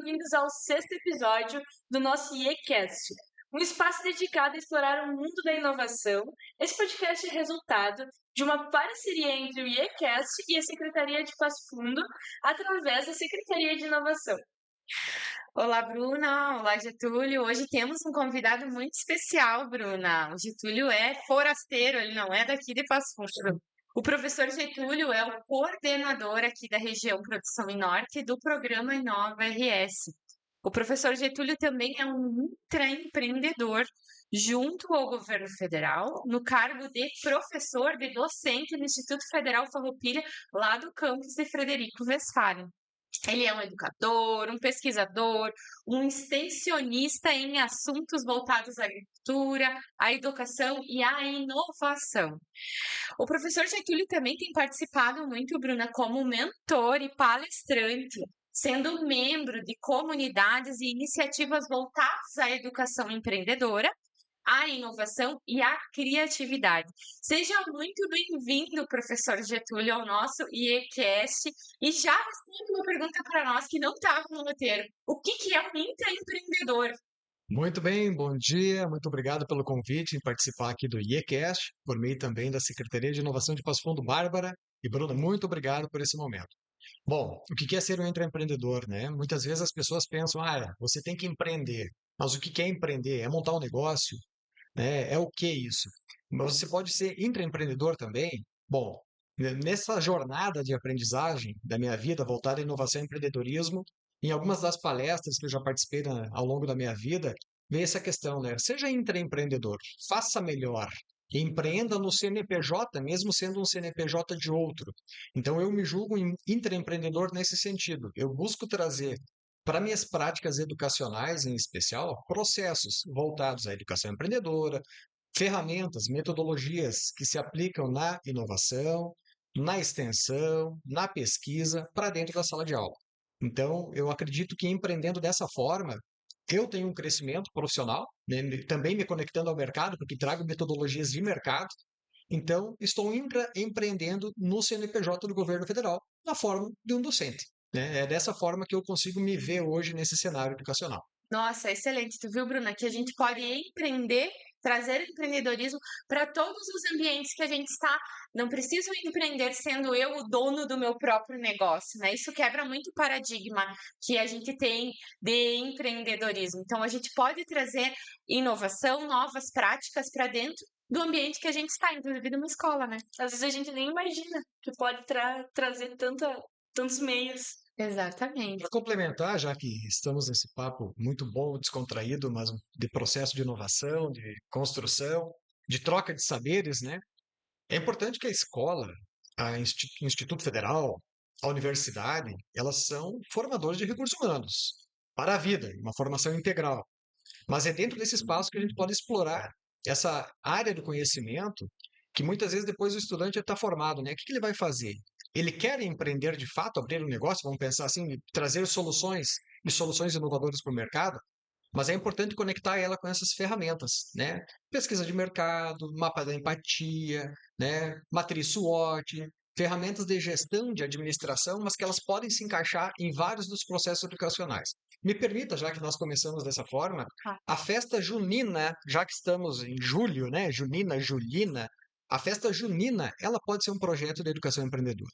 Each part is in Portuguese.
bem-vindos ao 6º episódio do nosso IECast, um espaço dedicado a explorar o mundo da inovação. Esse podcast é resultado de uma parceria entre o IECast e a Secretaria de Passo Fundo, através da Secretaria de Inovação. Olá, Bruna. Olá, Getúlio. Hoje temos um convidado muito especial, Bruna. O Getúlio é forasteiro, ele não é daqui de Passo Fundo. O professor Getúlio é o coordenador aqui da região Produção e Norte do programa Inova RS. O professor Getúlio também é um intraempreendedor junto ao governo federal, no cargo de professor de docente no Instituto Federal Farroupilha, lá do campus de Frederico Westphalen. Ele é um educador, um pesquisador, um extensionista em assuntos voltados à agricultura, à educação e à inovação. O professor Getúlio também tem participado muito, Bruna, como mentor e palestrante, sendo membro de comunidades e iniciativas voltadas à educação empreendedora, à inovação e à criatividade. Seja muito bem-vindo, professor Getúlio, ao nosso IECast. E já responde uma pergunta para nós que não estava no roteiro. O que é um intraempreendedor? Muito bem, bom dia, muito obrigado pelo convite em participar aqui do IECast, por meio também da Secretaria de Inovação de Passo Fundo, Bárbara e Bruna, muito obrigado por esse momento. Bom, o que é ser um intraempreendedor, né? Muitas vezes as pessoas pensam, você tem que empreender, mas o que é empreender? É montar um negócio? Né? É o que isso? Mas você pode ser intraempreendedor também? Bom, nessa jornada de aprendizagem da minha vida voltada à inovação e empreendedorismo, em algumas das palestras que eu já participei ao longo da minha vida, veio essa questão, né? Seja intraempreendedor, faça melhor, empreenda no CNPJ, mesmo sendo um CNPJ de outro. Então, eu me julgo intraempreendedor nesse sentido. Eu busco trazer para minhas práticas educacionais, em especial, processos voltados à educação empreendedora, ferramentas, metodologias que se aplicam na inovação, na extensão, na pesquisa, para dentro da sala de aula. Então, eu acredito que empreendendo dessa forma, eu tenho um crescimento profissional, né, também me conectando ao mercado, porque trago metodologias de mercado. Então, estou empreendendo no CNPJ do governo federal, na forma de um docente. Né? É dessa forma que eu consigo me ver hoje nesse cenário educacional. Nossa, excelente. Tu viu, Bruna, que a gente pode empreender, trazer empreendedorismo para todos os ambientes que a gente está. Não preciso empreender sendo eu o dono do meu próprio negócio, né? Isso quebra muito o paradigma que a gente tem de empreendedorismo. Então, a gente pode trazer inovação, novas práticas para dentro do ambiente que a gente está, inclusive numa escola, né? Às vezes a gente nem imagina que pode trazer tantos meios. Exatamente. Para complementar, já que estamos nesse papo muito bom, descontraído, mas de processo de inovação, de construção, de troca de saberes, né? É importante que a escola, Instituto Federal, a universidade, elas são formadores de recursos humanos para a vida, uma formação integral. Mas é dentro desse espaço que a gente pode explorar essa área do conhecimento que muitas vezes depois o estudante está formado, né? O que ele vai fazer? Ele quer empreender de fato, abrir um negócio, vamos pensar assim, trazer soluções e soluções inovadoras para o mercado, mas é importante conectar ela com essas ferramentas, né? Pesquisa de mercado, mapa da empatia, né? Matriz SWOT, ferramentas de gestão, de administração, mas que elas podem se encaixar em vários dos processos educacionais. Me permita, já que nós começamos dessa forma, a festa junina, já que estamos em julho, né? Junina, Julina, a festa junina, ela pode ser um projeto de educação empreendedora.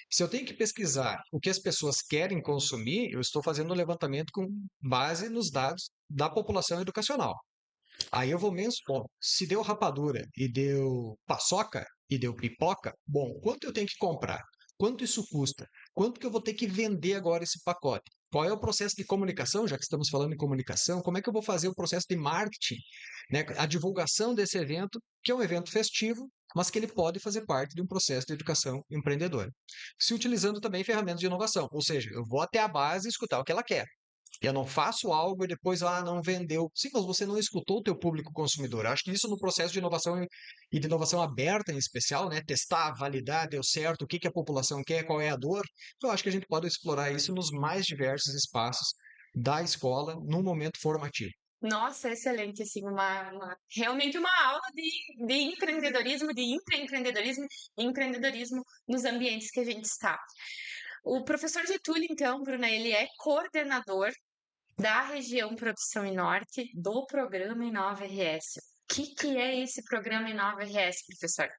Se eu tenho que pesquisar o que as pessoas querem consumir, eu estou fazendo um levantamento com base nos dados da população educacional. Aí eu vou mensurar, se deu rapadura e deu paçoca e deu pipoca, bom, quanto eu tenho que comprar? Quanto isso custa? Quanto que eu vou ter que vender agora esse pacote? Qual é o processo de comunicação, já que estamos falando em comunicação? Como é que eu vou fazer o processo de marketing, né? A divulgação desse evento, que é um evento festivo, mas que ele pode fazer parte de um processo de educação empreendedora. Se utilizando também ferramentas de inovação, ou seja, eu vou até a base e escutar o que ela quer. Eu não faço algo e depois, não vendeu. Sim, mas você não escutou o teu público consumidor. Acho que isso no processo de inovação e de inovação aberta em especial, né? Testar, validar, deu certo, o que a população quer, qual é a dor. Eu acho que a gente pode explorar isso nos mais diversos espaços da escola no momento formativo. Nossa, excelente, assim, realmente uma aula de empreendedorismo, de intraempreendedorismo e empreendedorismo nos ambientes que a gente está. O professor Getúlio, então, Bruna, ele é coordenador da região Produção e Norte do programa Inova RS. O que é esse programa Inova RS, professor?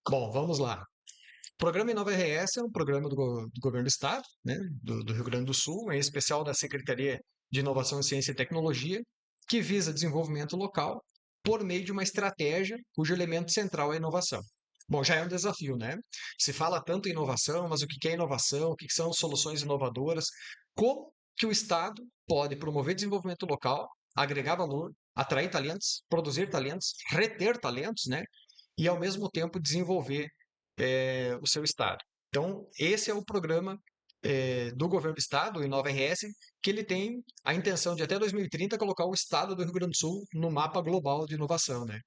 Bom, vamos lá. O Programa Inova RS é um programa do Governo do Estado, né, do Rio Grande do Sul, em especial da Secretaria de Inovação, Ciência e Tecnologia, que visa desenvolvimento local por meio de uma estratégia cujo elemento central é a inovação. Bom, já é um desafio, né? Se fala tanto em inovação, mas o que é inovação? O que são soluções inovadoras? Como que o Estado pode promover desenvolvimento local, agregar valor, atrair talentos, produzir talentos, reter talentos, né? E ao mesmo tempo desenvolver o seu estado. Então, esse é o programa do governo do estado, o Inova RS, que ele tem a intenção de até 2030 colocar o estado do Rio Grande do Sul no mapa global de inovação, né?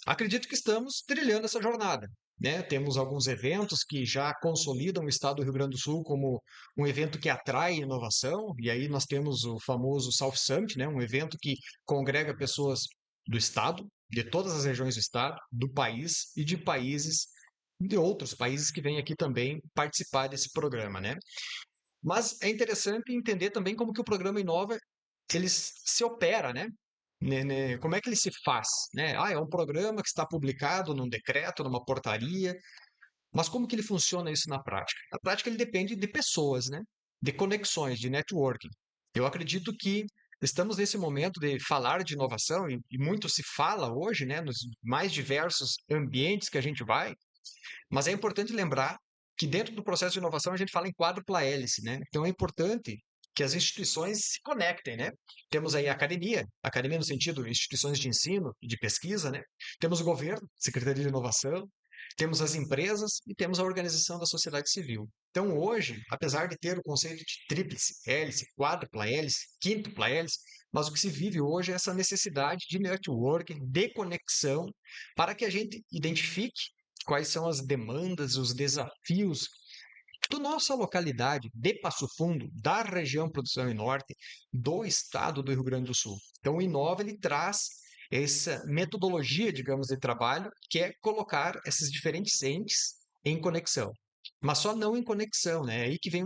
Acredito que estamos trilhando essa jornada, né? Temos alguns eventos que já consolidam o estado do Rio Grande do Sul como um evento que atrai inovação, e aí nós temos o famoso South Summit, né? Um evento que congrega pessoas do estado, de todas as regiões do estado, do país e de países de outros países que vêm aqui também participar desse programa, né? Mas é interessante entender também como que o programa Inova ele se opera, né? Como é que ele se faz, né? Ah, é um programa que está publicado num decreto, numa portaria, mas como que ele funciona isso na prática? Na prática ele depende de pessoas, né? De conexões, de networking. Eu acredito que estamos nesse momento de falar de inovação e muito se fala hoje, né? Nos mais diversos ambientes que a gente vai, mas é importante lembrar que dentro do processo de inovação a gente fala em quádrupla hélice, né? Então é importante que as instituições se conectem, né? Temos aí a academia no sentido de instituições de ensino e de pesquisa, né? Temos o governo, Secretaria de Inovação, temos as empresas e temos a organização da sociedade civil. Então hoje, apesar de ter o conceito de tríplice hélice, quádrupla hélice, quíntupla hélice, mas o que se vive hoje é essa necessidade de networking, de conexão, para que a gente identifique quais são as demandas, os desafios da nossa localidade de Passo Fundo, da região Produção e Norte, do estado do Rio Grande do Sul. Então, o Inova ele traz essa metodologia, digamos, de trabalho, que é colocar esses diferentes entes em conexão. Mas só não em conexão, né? É aí que vem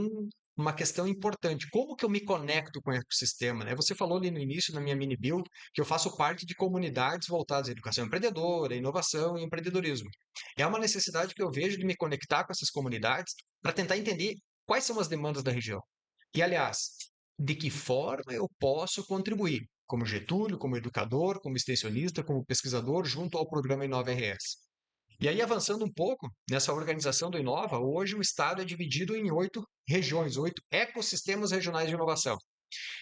uma questão importante. Como que eu me conecto com o ecossistema, né? Você falou ali no início, na minha mini build, que eu faço parte de comunidades voltadas à educação empreendedora, inovação e empreendedorismo. É uma necessidade que eu vejo de me conectar com essas comunidades para tentar entender quais são as demandas da região. E, aliás, de que forma eu posso contribuir, como Getúlio, como educador, como extensionista, como pesquisador, junto ao programa Inova RS. E aí, avançando um pouco nessa organização do Inova, hoje o Estado é dividido em 8 regiões, 8 ecossistemas regionais de inovação.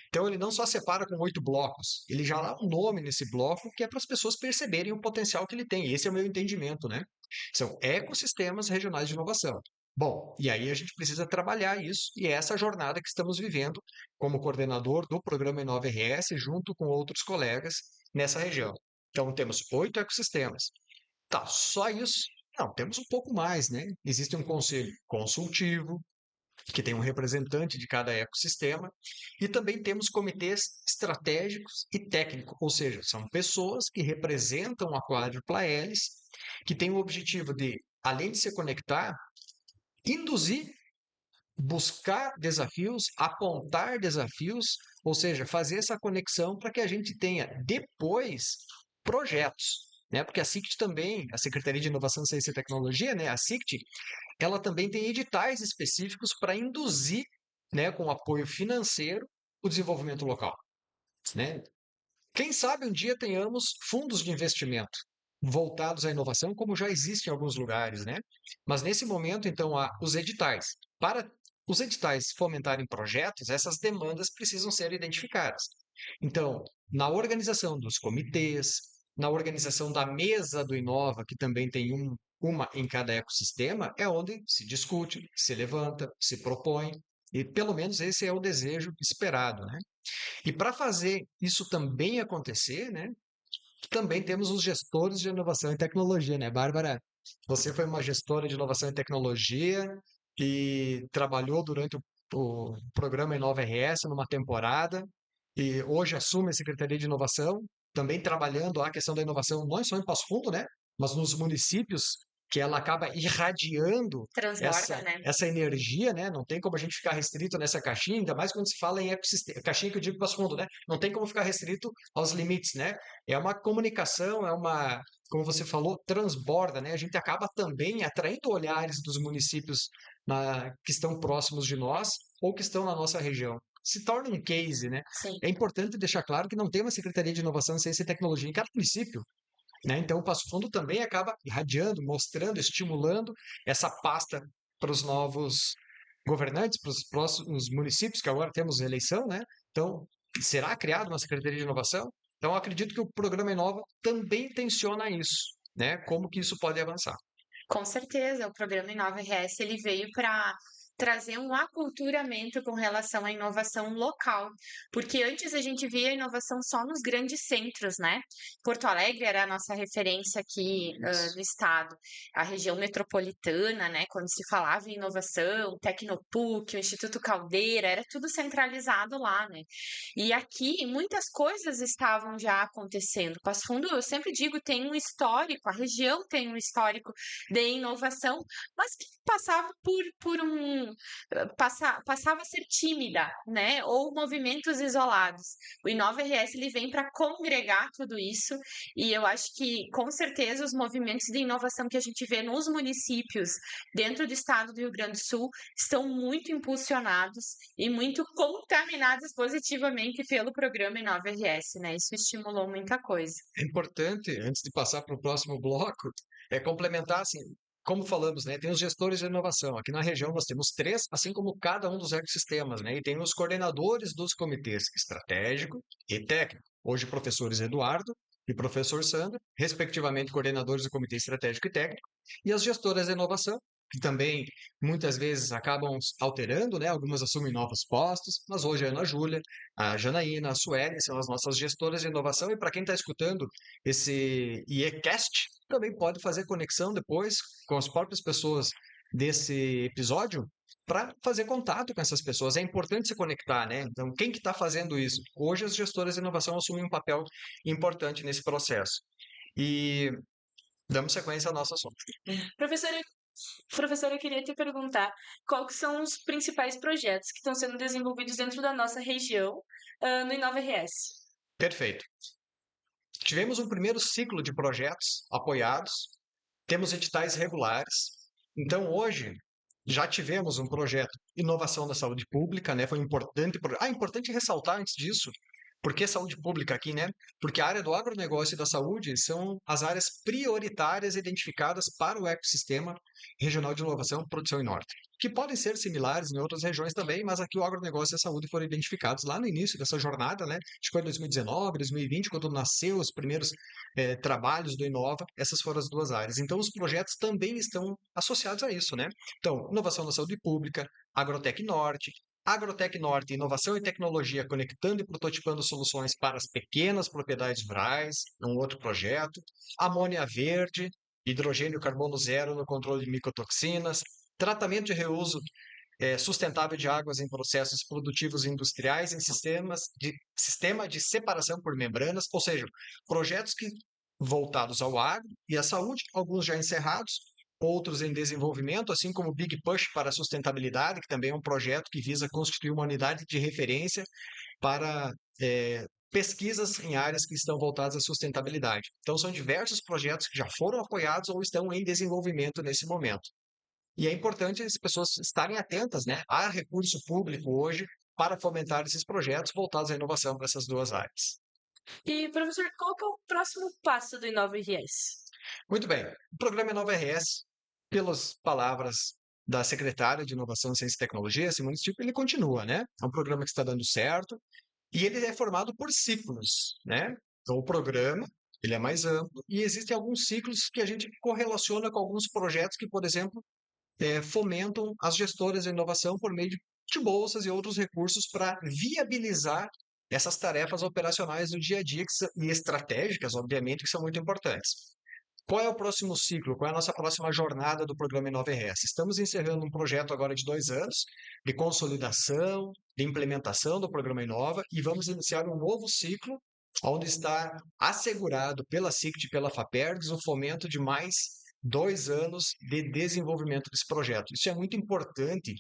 Então, ele não só separa com 8 blocos, ele já dá um nome nesse bloco que é para as pessoas perceberem o potencial que ele tem. Esse é o meu entendimento, né? São ecossistemas regionais de inovação. Bom, e aí a gente precisa trabalhar isso, e é essa jornada que estamos vivendo como coordenador do programa Inova RS, junto com outros colegas nessa região. Então, temos 8 ecossistemas. Tá, só isso? Não, temos um pouco mais, né? Existe um conselho consultivo, que tem um representante de cada ecossistema, e também temos comitês estratégicos e técnicos, ou seja, são pessoas que representam a quádrupla hélice, que têm o objetivo de, além de se conectar, induzir, buscar desafios, apontar desafios, ou seja, fazer essa conexão para que a gente tenha depois projetos. Né? Porque a SICT também, a Secretaria de Inovação, Ciência e Tecnologia, né? A SICT, ela também tem editais específicos para induzir, né, com apoio financeiro, o desenvolvimento local. Né? Quem sabe um dia tenhamos fundos de investimento voltados à inovação, como já existe em alguns lugares, né? Mas nesse momento, então, há os editais. Para os editais fomentarem projetos, essas demandas precisam ser identificadas. Então, na organização dos comitês, na organização da mesa do Inova, que também tem uma em cada ecossistema, é onde se discute, se levanta, se propõe, e pelo menos esse é o desejo esperado, né? E para fazer isso também acontecer, né, também temos os gestores de inovação e tecnologia, né, Bárbara? Você foi uma gestora de inovação e tecnologia e trabalhou durante o programa Inova RS numa temporada e hoje assume a Secretaria de Inovação, também trabalhando a questão da inovação não só em Passo Fundo, né, mas nos municípios que ela acaba irradiando Transborda, né? essa energia, né? Não tem como a gente ficar restrito nessa caixinha, ainda mais quando se fala em ecossistema, caixinha que eu digo Passo Fundo, né? Não tem como ficar restrito aos limites, né? É uma comunicação, como você falou, transborda, né? A gente acaba também atraindo olhares dos municípios que estão próximos de nós ou que estão na nossa região. Se torna um case, né? Sim. É importante deixar claro que não tem uma Secretaria de Inovação, Ciência e Tecnologia em cada município, né? Então, o Passo Fundo também acaba irradiando, mostrando, estimulando essa pasta para os novos governantes, para os próximos municípios, que agora temos eleição, né? Então, será criada uma Secretaria de Inovação? Então, eu acredito que o programa Inova também tenciona isso, né? Como que isso pode avançar. Com certeza, o programa Inova RS ele veio para trazer um aculturamento com relação à inovação local, porque antes a gente via a inovação só nos grandes centros, né? Porto Alegre era a nossa referência aqui no estado, a região metropolitana, né? Quando se falava em inovação, Tecnopuc, o Instituto Caldeira, era tudo centralizado lá, né? E aqui muitas coisas estavam já acontecendo. Passo Fundo, eu sempre digo, tem um histórico, a região tem um histórico de inovação, mas que passava por passava a ser tímida, né? Ou movimentos isolados. O Inova RS ele vem para congregar tudo isso e eu acho que com certeza os movimentos de inovação que a gente vê nos municípios dentro do estado do Rio Grande do Sul estão muito impulsionados e muito contaminados positivamente pelo programa Inova RS, né? Isso estimulou muita coisa. É importante, antes de passar para o próximo bloco, complementar assim, como falamos, né, tem os gestores de inovação. Aqui na região nós temos 3, assim como cada um dos ecossistemas, né, e tem os coordenadores dos comitês estratégico e técnico. Hoje, professores Eduardo e professor Sandro, respectivamente coordenadores do comitê estratégico e técnico, e as gestoras de inovação, que também muitas vezes acabam alterando, né, algumas assumem novos postos, mas hoje a Ana Júlia, a Janaína, a Sueli são as nossas gestoras de inovação, e para quem está escutando esse IECast, também pode fazer conexão depois com as próprias pessoas desse episódio para fazer contato com essas pessoas. É importante se conectar, né? Então, quem que está fazendo isso? Hoje, as gestoras de inovação assumem um papel importante nesse processo. E damos sequência ao nosso assunto. Professora, eu queria te perguntar quais que são os principais projetos que estão sendo desenvolvidos dentro da nossa região no Inova RS. Perfeito. Tivemos um primeiro ciclo de projetos apoiados, temos editais regulares. Então, hoje, já tivemos um projeto Inovação da Saúde Pública, né? Foi importante. Importante ressaltar antes disso, por que saúde pública aqui, né? Porque a área do agronegócio e da saúde são as áreas prioritárias identificadas para o ecossistema regional de inovação, produção e norte, que podem ser similares em outras regiões também, mas aqui o agronegócio e a saúde foram identificados lá no início dessa jornada, né? Acho que foi em 2019, 2020, quando nasceu os primeiros trabalhos do Inova, essas foram as duas áreas. Então, os projetos também estão associados a isso, né? Então, inovação da saúde pública, Agrotec Norte, Inovação e Tecnologia, conectando e prototipando soluções para as pequenas propriedades rurais, um outro projeto. Amônia verde, hidrogênio e carbono zero no controle de micotoxinas. Tratamento de reuso sustentável de águas em processos produtivos e industriais em sistema de separação por membranas, ou seja, projetos voltados ao agro e à saúde, alguns já encerrados, outros em desenvolvimento, assim como o Big Push para a Sustentabilidade, que também é um projeto que visa constituir uma unidade de referência para pesquisas em áreas que estão voltadas à sustentabilidade. Então, são diversos projetos que já foram apoiados ou estão em desenvolvimento nesse momento. E é importante as pessoas estarem atentas, né? Há recurso público hoje para fomentar esses projetos voltados à inovação para essas duas áreas. E, professor, qual que é o próximo passo do Inova RS? Muito bem. O programa Inova RS, pelas palavras da secretária de Inovação, Ciência e Tecnologia, Simone Stipp, ele continua, né? É um programa que está dando certo e ele é formado por ciclos, né? Então, o programa, ele é mais amplo e existem alguns ciclos que a gente correlaciona com alguns projetos que, por exemplo, fomentam as gestoras de inovação por meio de bolsas e outros recursos para viabilizar essas tarefas operacionais do dia a dia e estratégicas, obviamente, que são muito importantes. Qual é o próximo ciclo? Qual é a nossa próxima jornada do programa Inova RS? Estamos encerrando um projeto agora de 2 anos de consolidação, de implementação do programa Inova e vamos iniciar um novo ciclo onde está assegurado pela SICT e pela FAPERGS o fomento de mais 2 anos de desenvolvimento desse projeto. Isso é muito importante,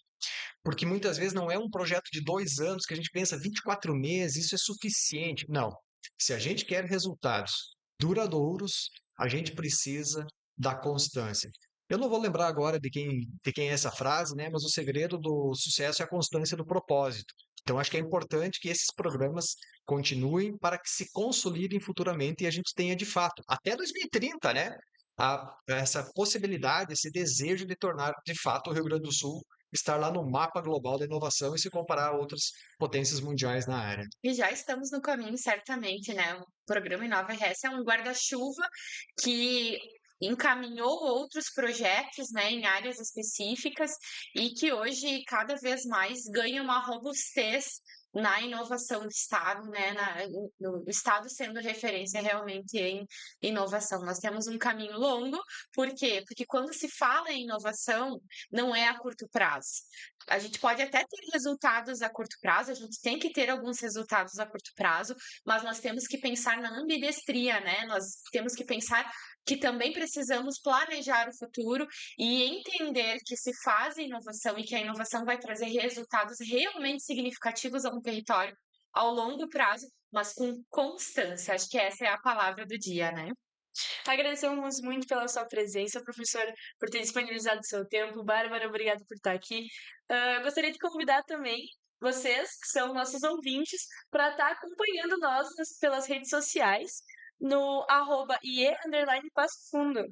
porque muitas vezes não é um projeto de 2 anos que a gente pensa 24 meses, isso é suficiente. Não. Se a gente quer resultados duradouros, a gente precisa da constância. Eu não vou lembrar agora de quem é essa frase, né? Mas o segredo do sucesso é a constância do propósito. Então, acho que é importante que esses programas continuem para que se consolidem futuramente e a gente tenha de fato, até 2030, né? Essa possibilidade, esse desejo de tornar de fato o Rio Grande do Sul estar lá no mapa global da inovação e se comparar a outras potências mundiais na área. E já estamos no caminho, certamente, né? O programa Inova RS é um guarda-chuva que encaminhou outros projetos, né, em áreas específicas e que hoje cada vez mais ganha uma robustez na inovação do Estado, né, no Estado sendo referência realmente em inovação. Nós temos um caminho longo, por quê? Porque quando se fala em inovação, não é a curto prazo. A gente pode até ter resultados a curto prazo, a gente tem que ter alguns resultados a curto prazo, mas nós temos que pensar na ambidestria, né? Nós temos que pensar que também precisamos planejar o futuro e entender que se faz inovação e que a inovação vai trazer resultados realmente significativos a um território ao longo prazo, mas com constância. Acho que essa é a palavra do dia, né? Agradecemos muito pela sua presença, professora, por ter disponibilizado seu tempo. Bárbara, obrigada por estar aqui. Gostaria de convidar também vocês, que são nossos ouvintes, para estar acompanhando nós pelas redes sociais, no @ie_Passo Fundo.